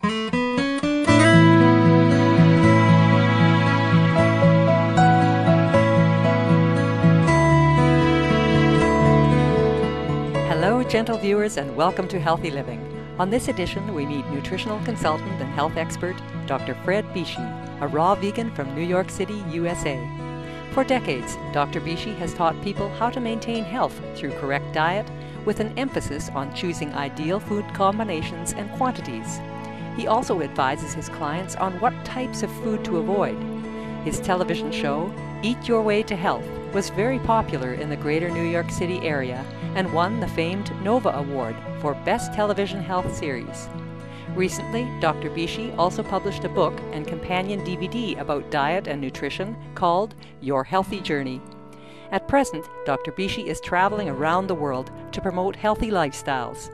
Hello, gentle viewers, and welcome to Healthy Living. On this edition, we meet nutritional consultant and health expert, Dr. Fred Bishi, a raw vegan from New York City, USA. For decades, Dr. Bishi has taught people how to maintain health through correct diet, with an emphasis on choosing ideal food combinations and quantities. He also advises his clients on what types of food to avoid. His television show, Eat Your Way to Health, was very popular in the greater New York City area and won the famed Nova Award for Best Television Health Series. Recently, Dr. Bishi also published a book and companion DVD about diet and nutrition called Your Healthy Journey. At present, Dr. Bishi is traveling around the world to promote healthy lifestyles.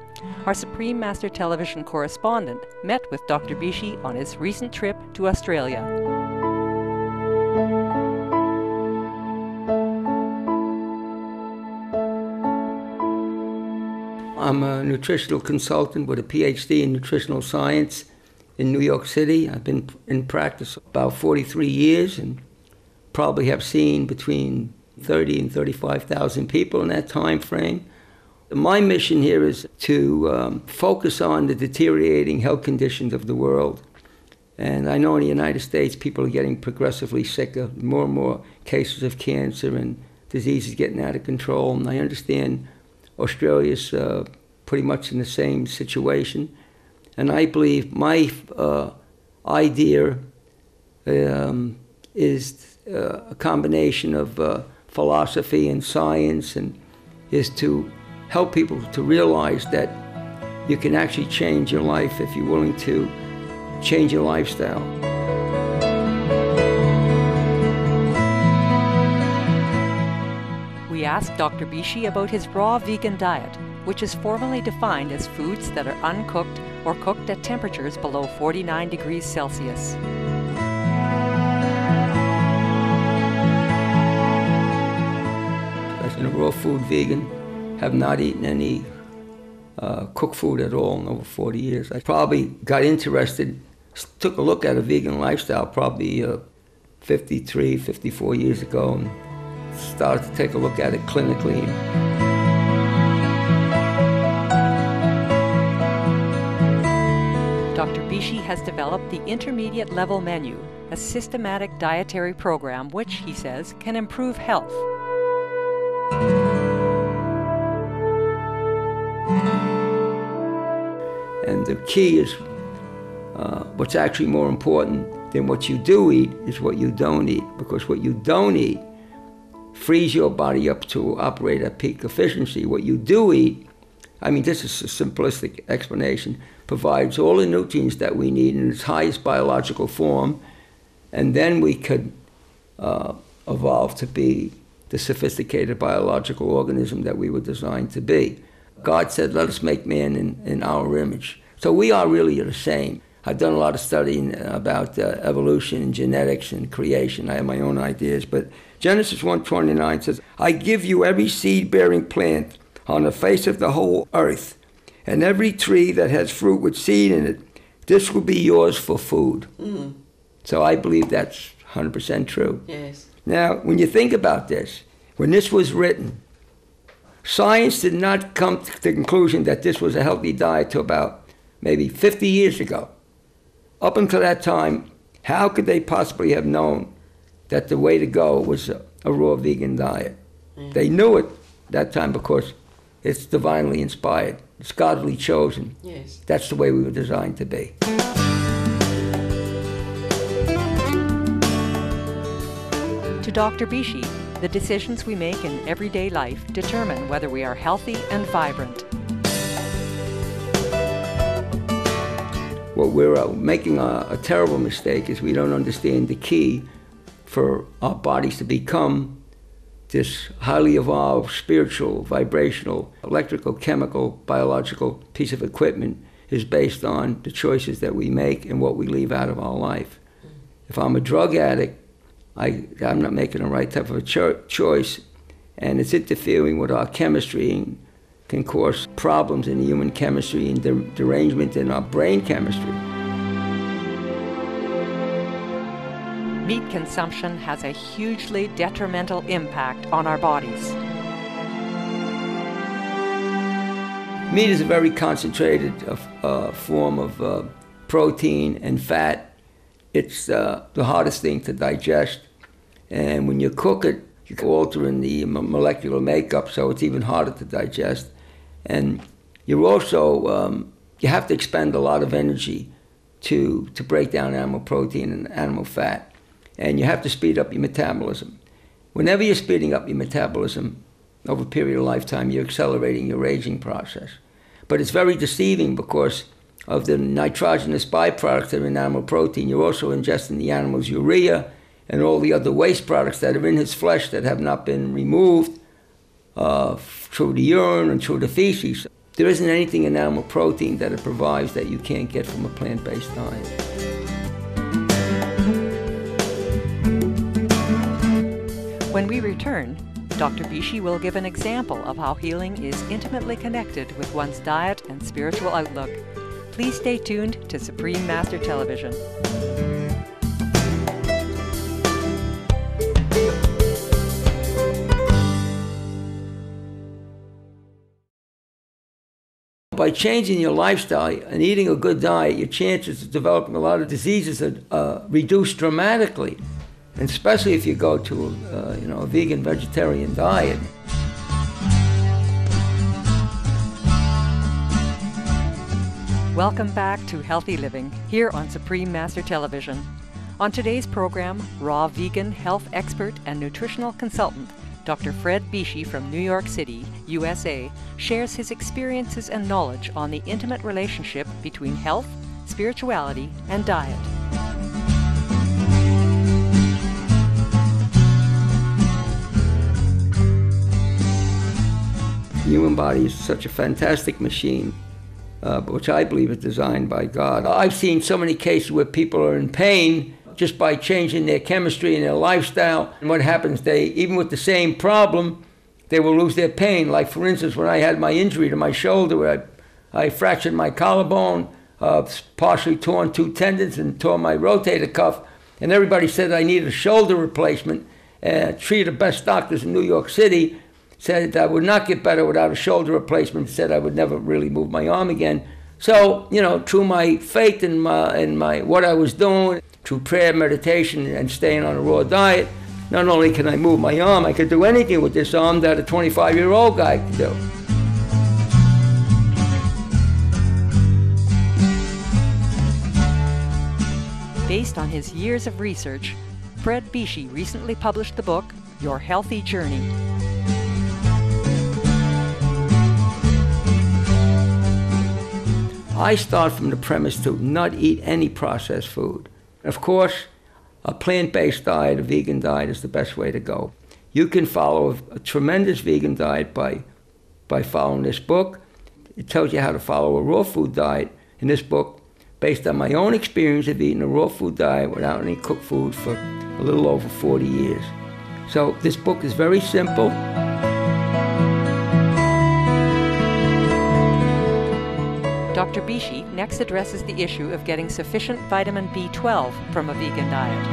Our Supreme Master Television correspondent met with Dr. Bishi on his recent trip to Australia. I'm a nutritional consultant with a PhD in nutritional science in New York City. I've been in practice about 43 years and probably have seen between 30 and 35,000 people in that time frame. My mission here is to focus on the deteriorating health conditions of the world. And I know in the United States, people are getting progressively sicker, more and more cases of cancer and diseases getting out of control. And I understand Australia's pretty much in the same situation. And I believe my idea is a combination of philosophy and science, and is to help people to realize that you can actually change your life if you're willing to change your lifestyle. We asked Dr. Bishi about his raw vegan diet, which is formally defined as foods that are uncooked or cooked at temperatures below 49 degrees Celsius. As a raw food vegan, have not eaten any cooked food at all in over 40 years. I probably got interested, took a look at a vegan lifestyle probably 53, 54 years ago, and started to take a look at it clinically. Dr. Bishi has developed the Intermediate Level Menu, a systematic dietary program which, he says, can improve health. And the key is what's actually more important than what you do eat is what you don't eat, because what you don't eat frees your body up to operate at peak efficiency. What you do eat, I mean, this is a simplistic explanation, provides all the nutrients that we need in its highest biological form, and then we could evolve to be the sophisticated biological organism that we were designed to be. God said, let us make man in our image. So we are really the same. I've done a lot of studying about evolution and genetics and creation. I have my own ideas, but Genesis 1:29 says, I give you every seed-bearing plant on the face of the whole earth, and every tree that has fruit with seed in it. This will be yours for food. Mm. So I believe that's 100% true. Yes. Now, when you think about this, when this was written, science did not come to the conclusion that this was a healthy diet till about maybe 50 years ago. Up until that time, how could they possibly have known that the way to go was a raw vegan diet? Mm. They knew it that time because it's divinely inspired. It's godly chosen. Yes. That's the way we were designed to be. To Dr. Bishi, the decisions we make in everyday life determine whether we are healthy and vibrant. What we're making a terrible mistake is we don't understand the key for our bodies to become this highly evolved spiritual, vibrational, electrical, chemical, biological piece of equipment is based on the choices that we make and what we leave out of our life. If I'm a drug addict, I'm not making the right type of a choice, and it's interfering with our chemistry and can cause problems in the human chemistry and derangement in our brain chemistry. meat consumption has a hugely detrimental impact on our bodies. Meat is a very concentrated form of protein and fat. It's the hardest thing to digest. And when you cook it, you can alter in the molecular makeup, so it's even harder to digest. And you're also, you have to expend a lot of energy to break down animal protein and animal fat. And you have to speed up your metabolism. Whenever you're speeding up your metabolism, over a period of lifetime, you're accelerating your aging process. But it's very deceiving because of the nitrogenous byproducts that are in animal protein. You're also ingesting the animal's urea and all the other waste products that are in his flesh that have not been removed through the urine and through the feces. There isn't anything in animal protein that it provides that you can't get from a plant-based diet. When we return, Dr. Bishi will give an example of how healing is intimately connected with one's diet and spiritual outlook. Please stay tuned to Supreme Master Television. By changing your lifestyle and eating a good diet, your chances of developing a lot of diseases are reduced dramatically. And especially if you go to a vegan, vegetarian diet. Welcome back to Healthy Living, here on Supreme Master Television. On today's program, raw vegan health expert and nutritional consultant, Dr. Fred Bishi from New York City, USA, shares his experiences and knowledge on the intimate relationship between health, spirituality, and diet. The human body is such a fantastic machine, which I believe is designed by God. I've seen so many cases where people are in pain just by changing their chemistry and their lifestyle. And what happens, even with the same problem, they will lose their pain. Like, for instance, when I had my injury to my shoulder, where I fractured my collarbone, partially torn 2 tendons, and tore my rotator cuff, and everybody said I needed a shoulder replacement. 3 of the best doctors in New York City said I would not get better without a shoulder replacement, said I would never really move my arm again. So, through my faith in my what I was doing, through prayer, meditation, and staying on a raw diet, not only can I move my arm, I could do anything with this arm that a 25-year-old guy could do. Based on his years of research, Fred Bishi recently published the book, Your Healthy Journey. I start from the premise to not eat any processed food. Of course, a plant-based diet, a vegan diet, is the best way to go. You can follow a tremendous vegan diet by following this book. It tells you how to follow a raw food diet in this book based on my own experience of eating a raw food diet without any cooked food for a little over 40 years. So this book is very simple. Dr. Bishi next addresses the issue of getting sufficient vitamin B12 from a vegan diet.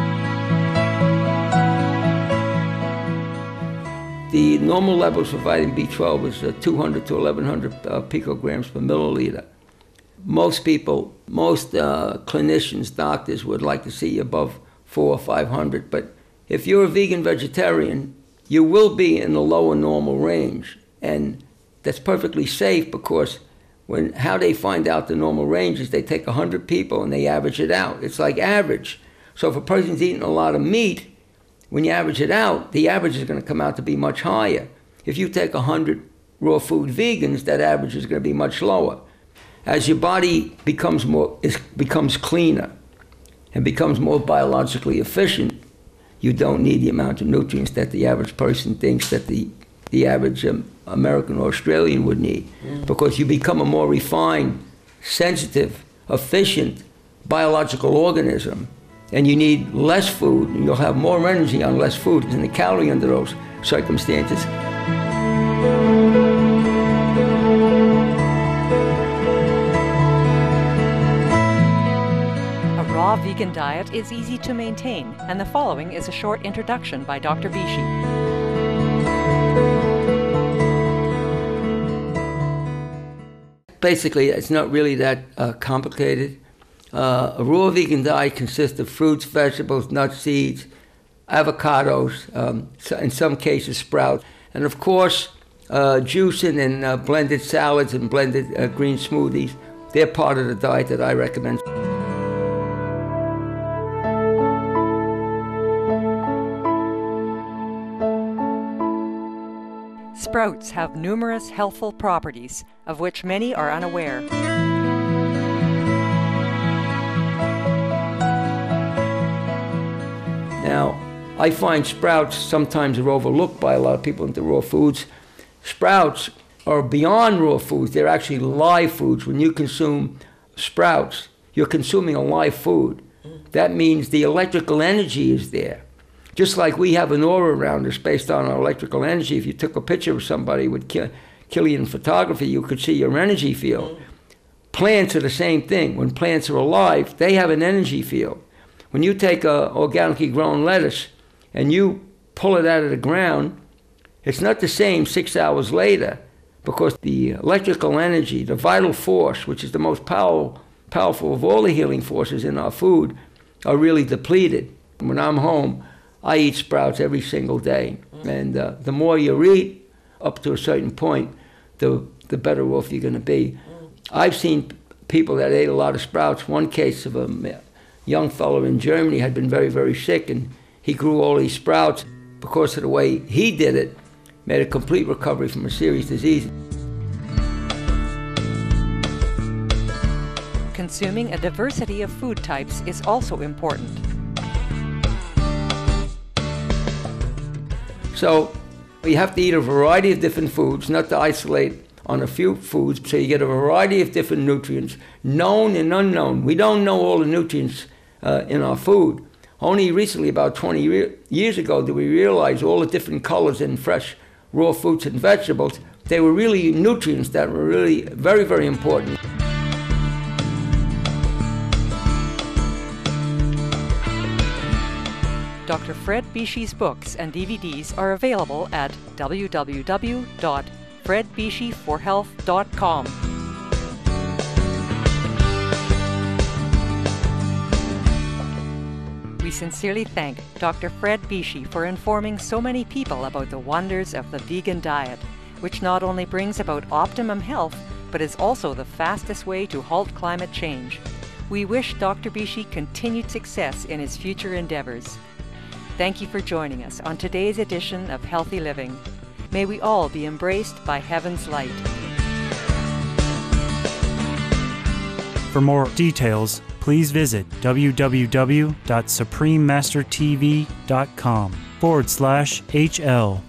The normal levels for vitamin B12 is 200 to 1100 picograms per milliliter. Most people, most clinicians, doctors would like to see above 400 or 500, but if you're a vegan vegetarian, you will be in the lower normal range. And that's perfectly safe because how they find out the normal range is they take 100 people and they average it out. It's like average. So if a person's eating a lot of meat, when you average it out, the average is going to come out to be much higher. If you take 100 raw food vegans, that average is going to be much lower. As your body becomes cleaner and becomes more biologically efficient, you don't need the amount of nutrients that the average person thinks that the average American or Australian would need, because you become a more refined, sensitive, efficient biological organism, and you need less food, and you'll have more energy on less food and the calorie under those circumstances. A raw vegan diet is easy to maintain, and the following is a short introduction by Dr. Bishi. Basically, it's not really that complicated. A raw vegan diet consists of fruits, vegetables, nuts, seeds, avocados, in some cases sprouts, and of course juicing and blended salads and blended green smoothies. They're part of the diet that I recommend. Sprouts have numerous healthful properties, of which many are unaware. Now, I find sprouts sometimes are overlooked by a lot of people into raw foods. Sprouts are beyond raw foods. They're actually live foods. When you consume sprouts, you're consuming a live food. That means the electrical energy is there. Just like we have an aura around us based on our electrical energy. If you took a picture of somebody with Killian photography, you could see your energy field. Plants are the same thing. When plants are alive, they have an energy field. When you take a organically grown lettuce and you pull it out of the ground, it's not the same 6 hours later, because the electrical energy, the vital force, which is the most powerful of all the healing forces in our food, are really depleted. When I'm home, I eat sprouts every single day. And the more you eat, up to a certain point, the better off you're going to be. I've seen people that ate a lot of sprouts. One case of a young fellow in Germany had been very, very sick, and he grew all these sprouts. Because of the way he did it, made a complete recovery from a serious disease. Consuming a diversity of food types is also important. So you have to eat a variety of different foods, not to isolate on a few foods, so you get a variety of different nutrients, known and unknown. We don't know all the nutrients in our food. Only recently, about 20 years ago, did we realize all the different colors in fresh, raw fruits and vegetables. They were really nutrients that were really very, very important. Dr. Fred Bishi's books and DVDs are available at www.fredbishiforhealth.com. We sincerely thank Dr. Fred Bishi for informing so many people about the wonders of the vegan diet, which not only brings about optimum health, but is also the fastest way to halt climate change. We wish Dr. Bishi continued success in his future endeavors. Thank you for joining us on today's edition of Healthy Living. May we all be embraced by heaven's light. For more details, please visit www.suprememastertv.com/HL.